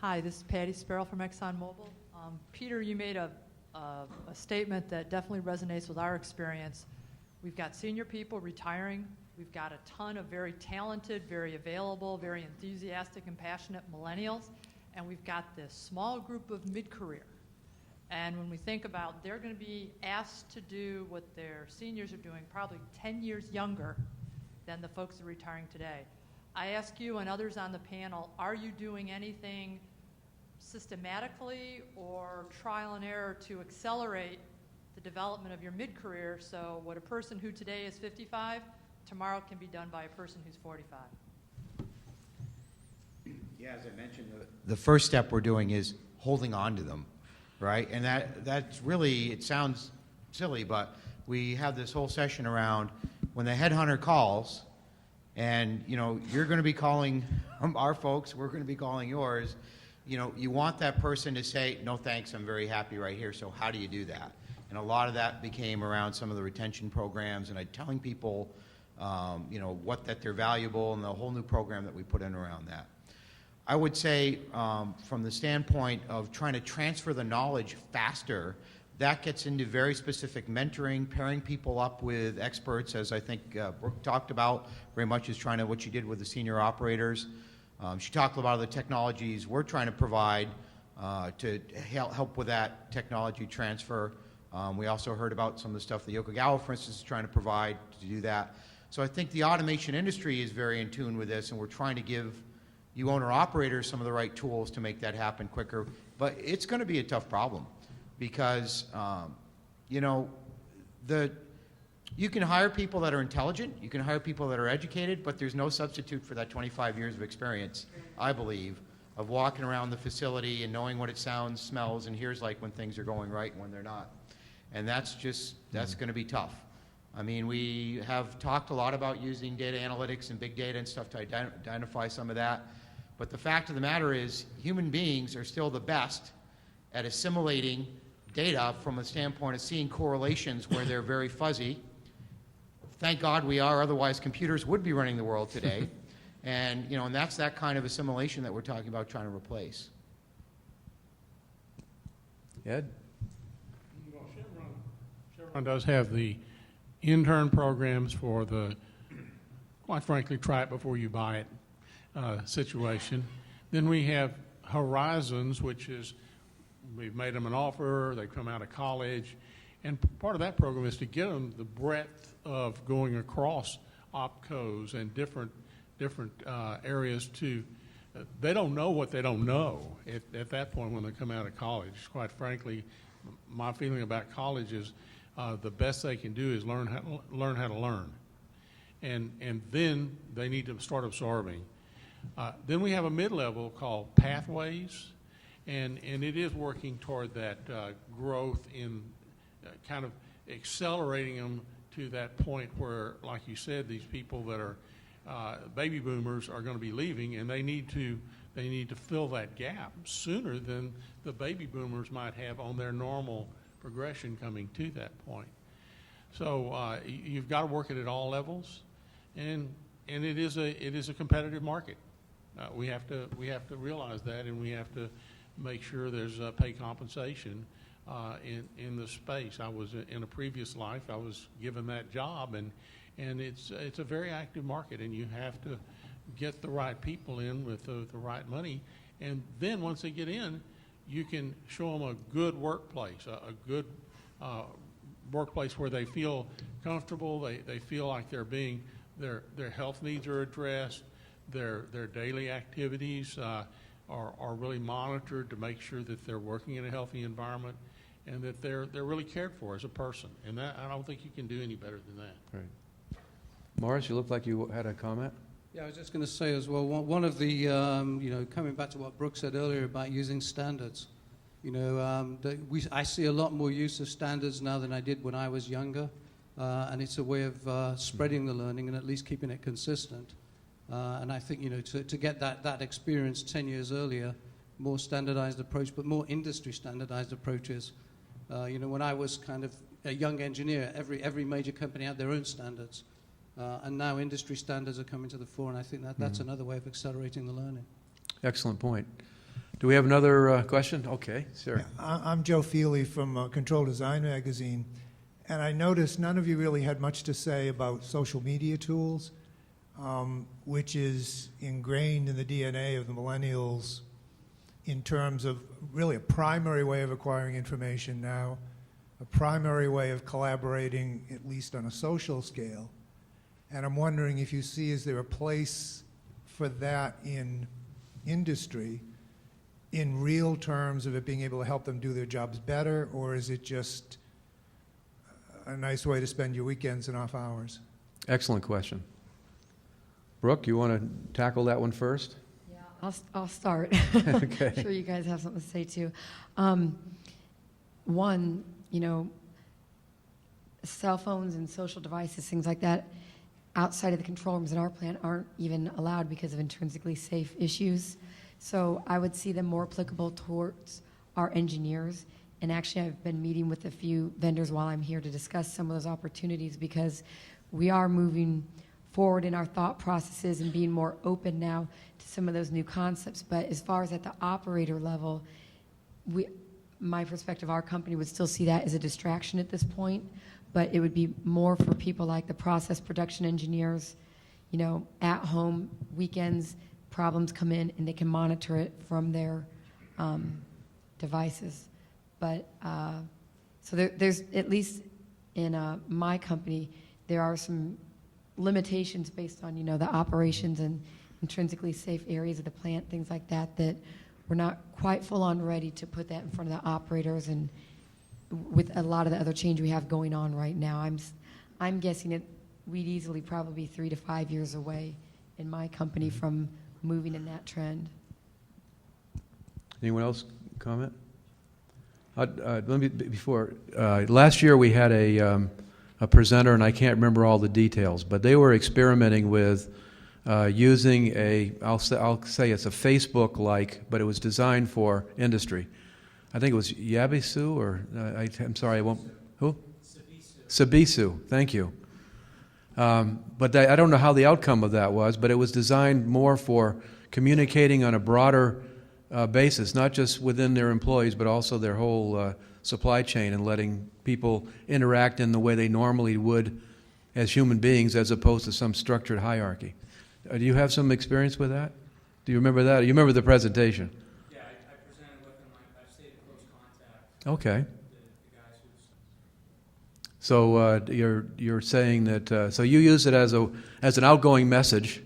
Hi, this is Patty Sparrow from ExxonMobil. Peter, you made a statement that definitely resonates with our experience. We've got senior people retiring. We've got a ton of very talented, very available, very enthusiastic and passionate millennials. And we've got this small group of mid-career. And when we think about they're going to be asked to do what their seniors are doing, probably 10 years younger than the folks that are retiring today. I ask you and others on the panel, are you doing anything systematically or trial and error to accelerate the development of your mid-career so what a person who today is 55, tomorrow can be done by a person who's 45? Yeah, as I mentioned, the first step we're doing is holding on to them, right? And that's really, it sounds silly, but we have this whole session around when the headhunter calls, and you're going to be calling our folks, we're going to be calling yours. You want that person to say, no thanks, I'm very happy right here. So how do you do that? And a lot of that became around some of the retention programs and telling people, that they're valuable, and the whole new program that we put in around that. I would say from the standpoint of trying to transfer the knowledge faster, that gets into very specific mentoring, pairing people up with experts, as I think Brooke talked about very much, is trying to what she did with the senior operators. She talked about the technologies we're trying to provide to help with that technology transfer. We also heard about some of the stuff that Yokogawa, for instance, is trying to provide to do that. So I think the automation industry is very in tune with this, and we're trying to give you owner-operators some of the right tools to make that happen quicker. But it's going to be a tough problem because, you can hire people that are intelligent, you can hire people that are educated, but there's no substitute for that 25 years of experience, I believe, of walking around the facility and knowing what it sounds, smells, and hears like when things are going right and when they're not. And that's going to be tough. I mean, we have talked a lot about using data analytics and big data and stuff to identify some of that. But the fact of the matter is, human beings are still the best at assimilating data from a standpoint of seeing correlations where they're very fuzzy. Thank God we are, otherwise computers would be running the world today. And that's that kind of assimilation that we're talking about trying to replace. Ed? Well, Chevron does have the intern programs for the, quite frankly, try it before you buy it situation. Then we have Horizons, which is we've made them an offer, they come out of college, and part of that program is to get them the breadth of going across opcos and different areas to, they don't know what they don't know at that point when they come out of college. Quite frankly, my feeling about college is the best they can do is learn how to learn. And then they need to start absorbing. Then we have a mid-level called Pathways, and it is working toward that growth in kind of accelerating them to that point where, like you said, these people that are baby boomers are going to be leaving, and they need to fill that gap sooner than the baby boomers might have on their normal progression coming to that point. So you've got to work it at all levels, and it is a competitive market. We have to realize that, and we have to make sure there's pay compensation in the space. I was in a previous life, I was given that job, and it's a very active market, and you have to get the right people in with the right money, and then once they get in, you can show them a good workplace, a good workplace where they feel comfortable, they feel like they're being, their health needs are addressed, their daily activities are really monitored to make sure that they're working in a healthy environment and that they're really cared for as a person. And that, I don't think you can do any better than that. Right. Maurice, you look like you had a comment. Yeah, I was just going to say as well, one of the, coming back to what Brooke said earlier about using standards, I see a lot more use of standards now than I did when I was younger, and it's a way of spreading the learning and at least keeping it consistent. And I think, to get that experience 10 years earlier, more standardized approach, but more industry standardized approaches. When I was kind of a young engineer, every major company had their own standards. And now industry standards are coming to the fore, and I think that's another way of accelerating the learning. Excellent point. Do we have another question? Okay, sir. I'm Joe Feely from Control Design Magazine, and I noticed none of you really had much to say about social media tools, which is ingrained in the DNA of the millennials in terms of really a primary way of acquiring information now, a primary way of collaborating, at least on a social scale. And I'm wondering if you see, is there a place for that in industry in real terms of it being able to help them do their jobs better, or is it just a nice way to spend your weekends and off hours? Excellent question. Brooke, you want to tackle that one first? Yeah, I'll start. Okay. I'm sure you guys have something to say too. One, cell phones and social devices, things like that, outside of the control rooms in our plant aren't even allowed because of intrinsically safe issues. So I would see them more applicable towards our engineers. And actually, I've been meeting with a few vendors while I'm here to discuss some of those opportunities, because we are moving forward in our thought processes and being more open now to some of those new concepts. But as far as at the operator level, my perspective, our company would still see that as a distraction at this point, but it would be more for people like the process production engineers, at home, weekends, problems come in and they can monitor it from their devices. But so there's, at least in my company, there are some limitations based on, the operations and intrinsically safe areas of the plant, things like that, that we're not quite full on ready to put that in front of the operators. And with a lot of the other change we have going on right now, I'm guessing we'd easily probably be 3 to 5 years away in my company from moving in that trend. Anyone else comment? Let me before last year we had a presenter, and I can't remember all the details, but they were experimenting with using I'll say it's a Facebook-like, but it was designed for industry. I think it was Yabisu, or I'm sorry, I won't. Who? Sabisu. Thank you. But I don't know how the outcome of that was, but it was designed more for communicating on a broader basis, not just within their employees, but also their whole supply chain, and letting people interact in the way they normally would as human beings, as opposed to some structured hierarchy. Do you have some experience with that? Do you remember that? You remember the presentation? Yeah, I presented with them. I've stayed in close contact. Okay. The guys who's... So you're saying that so you use it as an outgoing message,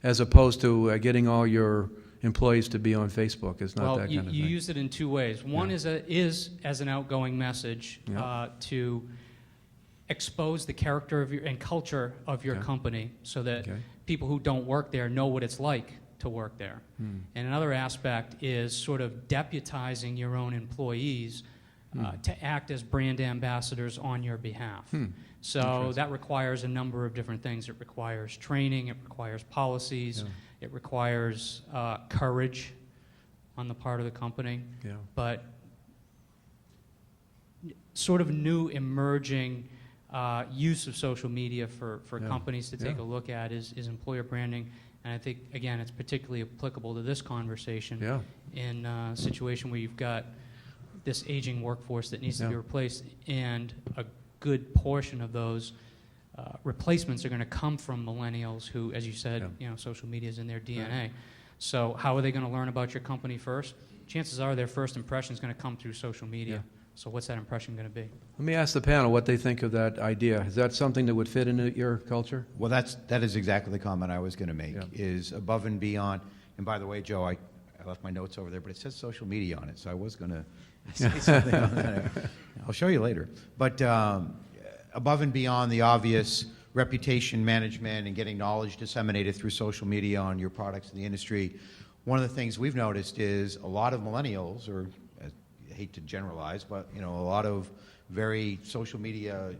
as opposed to getting all your employees to be on Facebook. It's not that kind of thing. You use it in two ways. One is as an outgoing message to expose the character of and culture of your company, so that people who don't work there know what it's like to work there. And another aspect is sort of deputizing your own employees to act as brand ambassadors on your behalf. So that requires a number of different things. It requires training, it requires policies, it requires courage on the part of the company. But sort of new emerging use of social media for companies to take a look at is employer branding. And I think, again, it's particularly applicable to this conversation in a situation where you've got this aging workforce that needs to be replaced, and a good portion of those replacements are going to come from millennials who, as you said, social media is in their DNA. So how are they going to learn about your company first? Chances are their first impression is going to come through social media. So what's that impression going to be? Let me ask the panel what they think of that idea. Is that something that would fit into your culture? Well, that is exactly the comment I was going to make, is above and beyond. And by the way, Joe, I left my notes over there, but it says social media on it, so I was going to say something on that. I'll show you later. But above and beyond the obvious reputation management and getting knowledge disseminated through social media on your products in the industry, one of the things we've noticed is a lot of millennials, or I hate to generalize, but a lot of very social media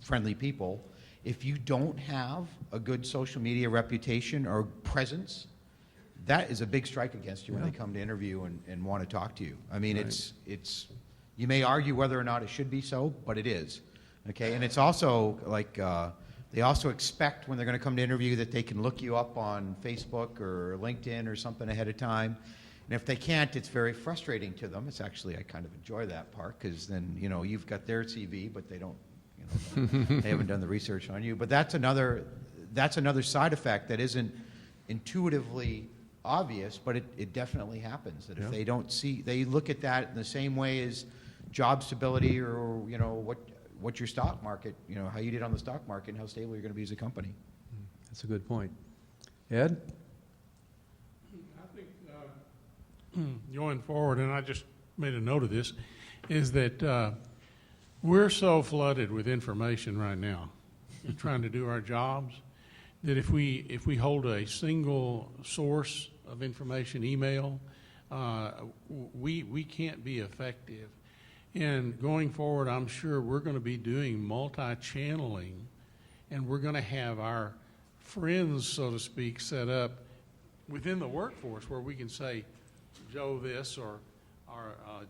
friendly people, if you don't have a good social media reputation or presence, that is a big strike against you when they come to interview and want to talk to you. I mean, it's you may argue whether or not it should be so, but it is. Okay, and it's also like they also expect when they're going to come to interview that they can look you up on Facebook or LinkedIn or something ahead of time. And if they can't, it's very frustrating to them. It's actually, I kind of enjoy that part, because then, you know, you've got their CV, but they don't, you know, they haven't done the research on you. But that's another side effect that isn't intuitively obvious, but it definitely happens. That if they don't see, they look at that in the same way as job stability, or, you know, what's your stock market, you know, how you did on the stock market and how stable you're going to be as a company. That's a good point. Ed? I think going forward, and I just made a note of this, is that we're so flooded with information right now, trying to do our jobs, that if we hold a single source of information, email, we can't be effective. And going forward, I'm sure we're going to be doing multi-channeling, and we're going to have our friends, so to speak, set up within the workforce where we can say, Joe this or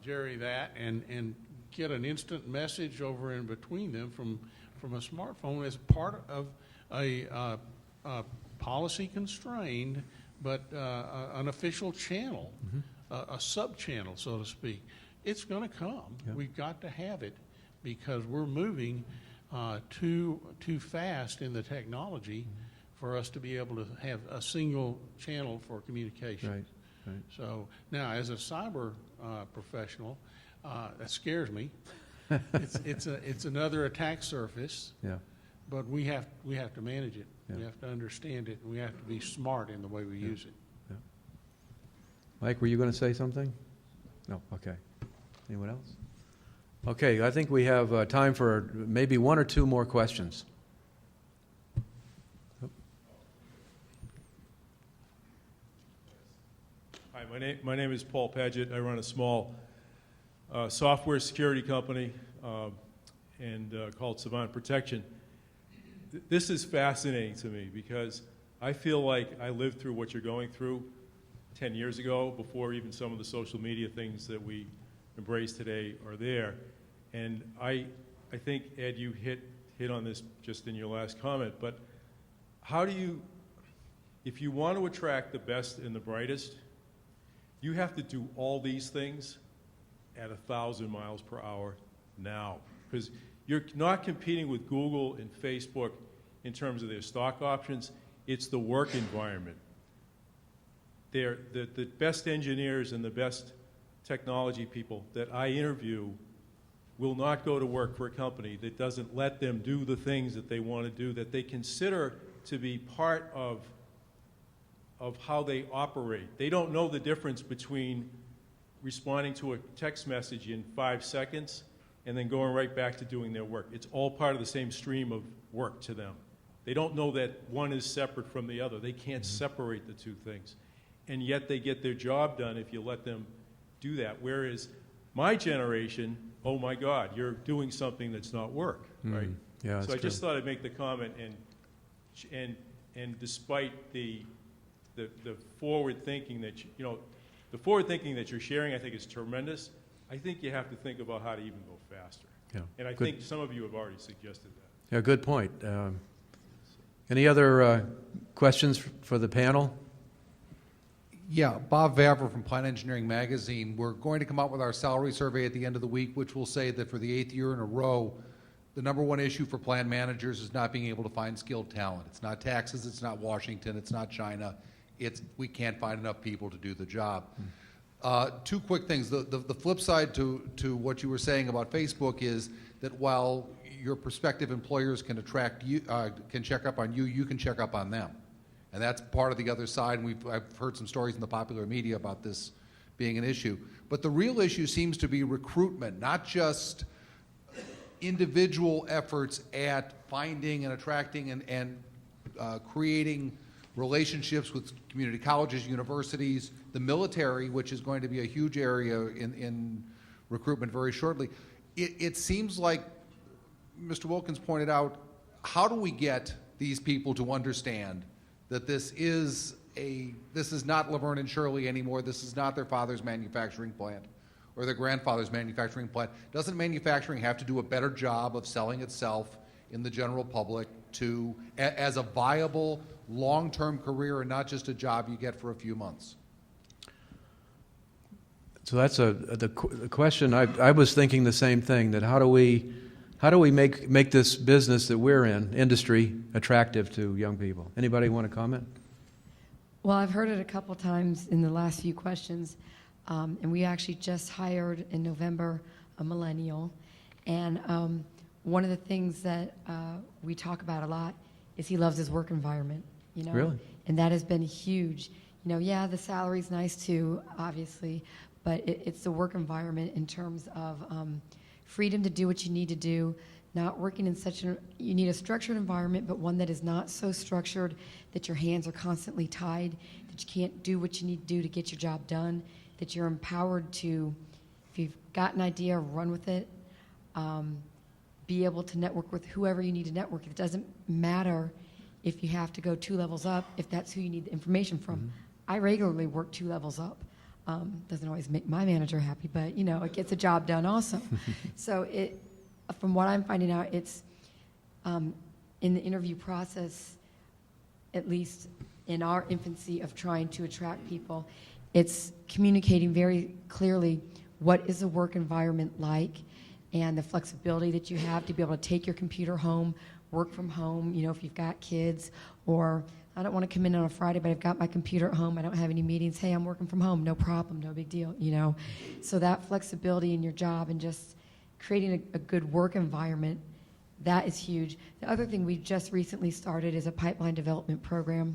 Jerry that, and get an instant message over in between them from a smartphone as part of a policy constrained, but an official channel, a sub-channel, so to speak. It's going to come. Yep. We've got to have it, because we're moving too fast in the technology for us to be able to have a single channel for communication. Right. Right. So now, as a cyber professional, that scares me. It's another attack surface. Yeah. But we have to manage it. Yeah. We have to understand it, and we have to be smart in the way we use it. Yeah. Mike, were you going to say something? No. Okay. Anyone else? Okay. I think we have time for maybe one or two more questions. Hi, my name is Paul Paget. I run a small software security company called Savant Protection. This is fascinating to me, because I feel like I lived through what you're going through 10 years ago, before even some of the social media things that we embrace today are there. And I think, Ed, you hit on this just in your last comment, but how do you, if you want to attract the best and the brightest, you have to do all these things at 1,000 miles per hour now, because you're not competing with Google and Facebook in terms of their stock options. It's the work environment. They're the best engineers and the best technology people that I interview will not go to work for a company that doesn't let them do the things that they want to do, that they consider to be part of how they operate. They don't know the difference between responding to a text message in 5 seconds and then going right back to doing their work. It's all part of the same stream of work to them. They don't know that one is separate from the other. They can't separate the two things. And yet they get their job done if you let them do that. Whereas my generation, oh my God, you're doing something that's not work, right? Yeah, so I just thought I'd make the comment, and despite the forward thinking that the forward thinking that you're sharing, I think is tremendous. I think you have to think about how to even go faster. Yeah. And I think some of you have already suggested that. Yeah, good point. Any other questions for the panel? Yeah, Bob Vavra from Plant Engineering Magazine. We're going to come out with our salary survey at the end of the week, which will say that for the 8th year in a row, the #1 issue for plant managers is not being able to find skilled talent. It's not taxes, it's not Washington, it's not China. We can't find enough people to do the job. Two quick things. The flip side to what you were saying about Facebook is that while your prospective employers can attract you, can check up on you, you can check up on them. And that's part of the other side, and I've heard some stories in the popular media about this being an issue. But the real issue seems to be recruitment, not just individual efforts at finding and attracting and creating relationships with community colleges, universities, the military, which is going to be a huge area in recruitment very shortly. It seems like Mr. Wilkins pointed out, how do we get these people to understand that this is not Laverne and Shirley anymore, this is not their father's manufacturing plant or their grandfather's manufacturing plant? Doesn't manufacturing have to do a better job of selling itself in the general public as a viable long-term career and not just a job you get for a few months? So that's the question. I was thinking the same thing, that how do we make this business that we're in, industry, attractive to young people? Anybody want to comment? Well, I've heard it a couple times in the last few questions, and we actually just hired in November a millennial, and one of the things that we talk about a lot is he loves his work environment. You know, Really? And that has been huge. You know, yeah, the salary's nice too, obviously, but it's the work environment in terms of freedom to do what you need to do, not working in you need a structured environment, but one that is not so structured that your hands are constantly tied, that you can't do what you need to do to get your job done, that you're empowered to, if you've got an idea, run with it, be able to network with whoever you need to network. It doesn't matter if you have to go 2 levels up, if that's who you need the information from. Mm-hmm. I regularly work 2 levels up. Doesn't always make my manager happy, but you know, it gets the job done also. So from what I'm finding out, it's in the interview process, at least in our infancy of trying to attract people, it's communicating very clearly what is the work environment like and the flexibility that you have to be able to take your computer home, work from home, you know, if you've got kids, or I don't want to come in on a Friday, but I've got my computer at home. I don't have any meetings. Hey, I'm working from home. No problem. No big deal, you know. So that flexibility in your job and just creating a good work environment, that is huge. The other thing we just recently started is a pipeline development program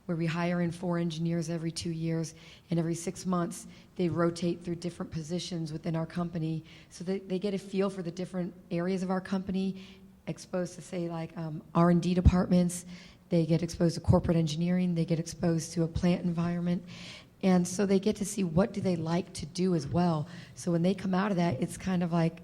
where we hire in 4 engineers every 2 years, and every 6 months they rotate through different positions within our company so that they get a feel for the different areas of our company, exposed to, say, like R&D departments. They get exposed to corporate engineering. They get exposed to a plant environment. And so they get to see what do they like to do as well. So when they come out of that, it's kind of like,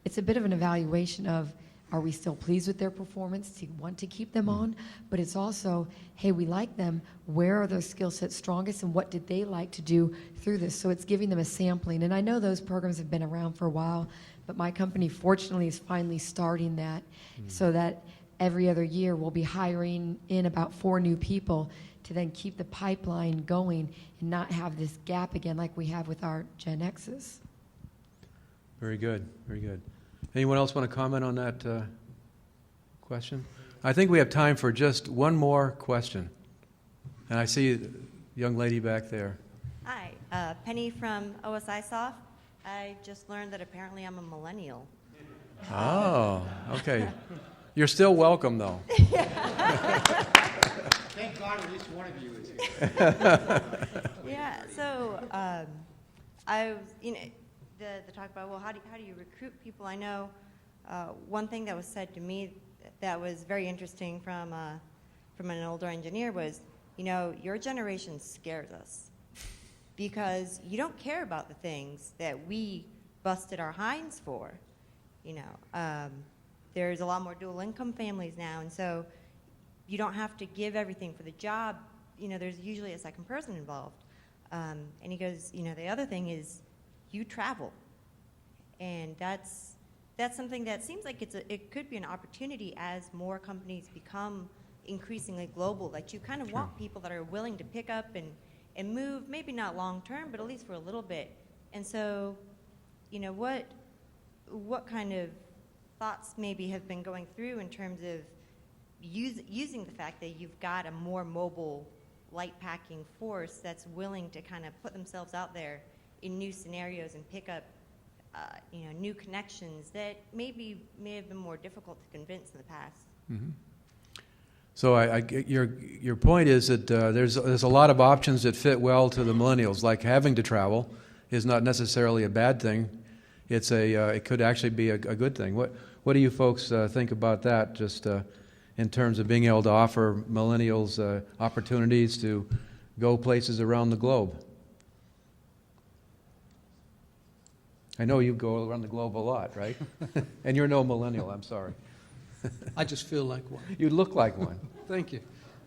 it's a bit of an evaluation of, are we still pleased with their performance? Do you want to keep them on? But it's also, hey, we like them. Where are their skill sets strongest, and what did they like to do through this? So it's giving them a sampling. And I know those programs have been around for a while, but my company, fortunately, is finally starting that so that every other year we'll be hiring in about 4 new people to then keep the pipeline going and not have this gap again like we have with our Gen X's. Very good, very good. Anyone else want to comment on that question? I think we have time for just one more question. And I see a young lady back there. Hi, Penny from OSI Soft. I just learned that apparently I'm a millennial. Oh, okay. You're still welcome, though. Thank God at least one of you is here. Yeah, so I was, you know, the talk about, well, how do you recruit people? I know one thing that was said to me that was very interesting from an older engineer was, you know, your generation scares us because you don't care about the things that we busted our hinds for, you know. There's a lot more dual income families now, and so you don't have to give everything for the job. You know, there's usually a second person involved. And he goes, you know, the other thing is you travel. And that's something that seems like it could be an opportunity as more companies become increasingly global, that you kind of want people that are willing to pick up and move, maybe not long term, but at least for a little bit. And so, you know, what kind of thoughts maybe have been going through in terms of using the fact that you've got a more mobile light packing force that's willing to kind of put themselves out there in new scenarios and pick up you know, new connections that may have been more difficult to convince in the past. Mm-hmm. So your point is that there's a lot of options that fit well to the millennials, like having to travel is not necessarily a bad thing. It's it could actually be a good thing. What do you folks think about that, just in terms of being able to offer millennials opportunities to go places around the globe? I know you go around the globe a lot, right? And you're no millennial, I'm sorry. I just feel like one. You look like one. Thank you.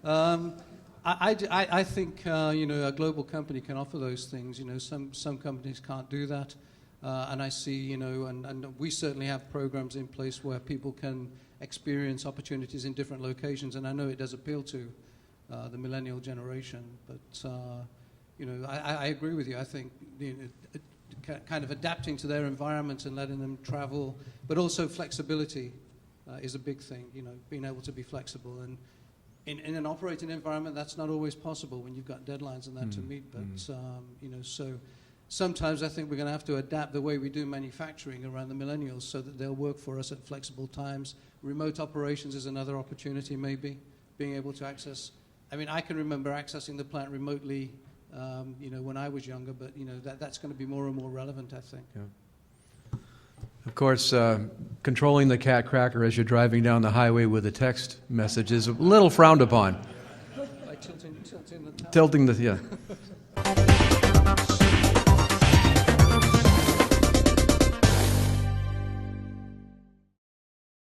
I think you know, a global company can offer those things. You know, some companies can't do that, and I see, you know, and we certainly have programs in place where people can experience opportunities in different locations, and I know it does appeal to the millennial generation. But I agree with you. I think kind of adapting to their environment and letting them travel, but also flexibility is a big thing, being able to be flexible. And in an operating environment, that's not always possible when you've got deadlines and that to meet. But, so sometimes I think we're going to have to adapt the way we do manufacturing around the Millennials so that they'll work for us at flexible times. Remote operations is another opportunity, maybe, being able to access. I mean, I can remember accessing the plant remotely, when I was younger, but, that's going to be more and more relevant, I think. Yeah. Of course, controlling the cat cracker as you're driving down the highway with a text message is a little frowned upon. By tilting the Tilting the, yeah.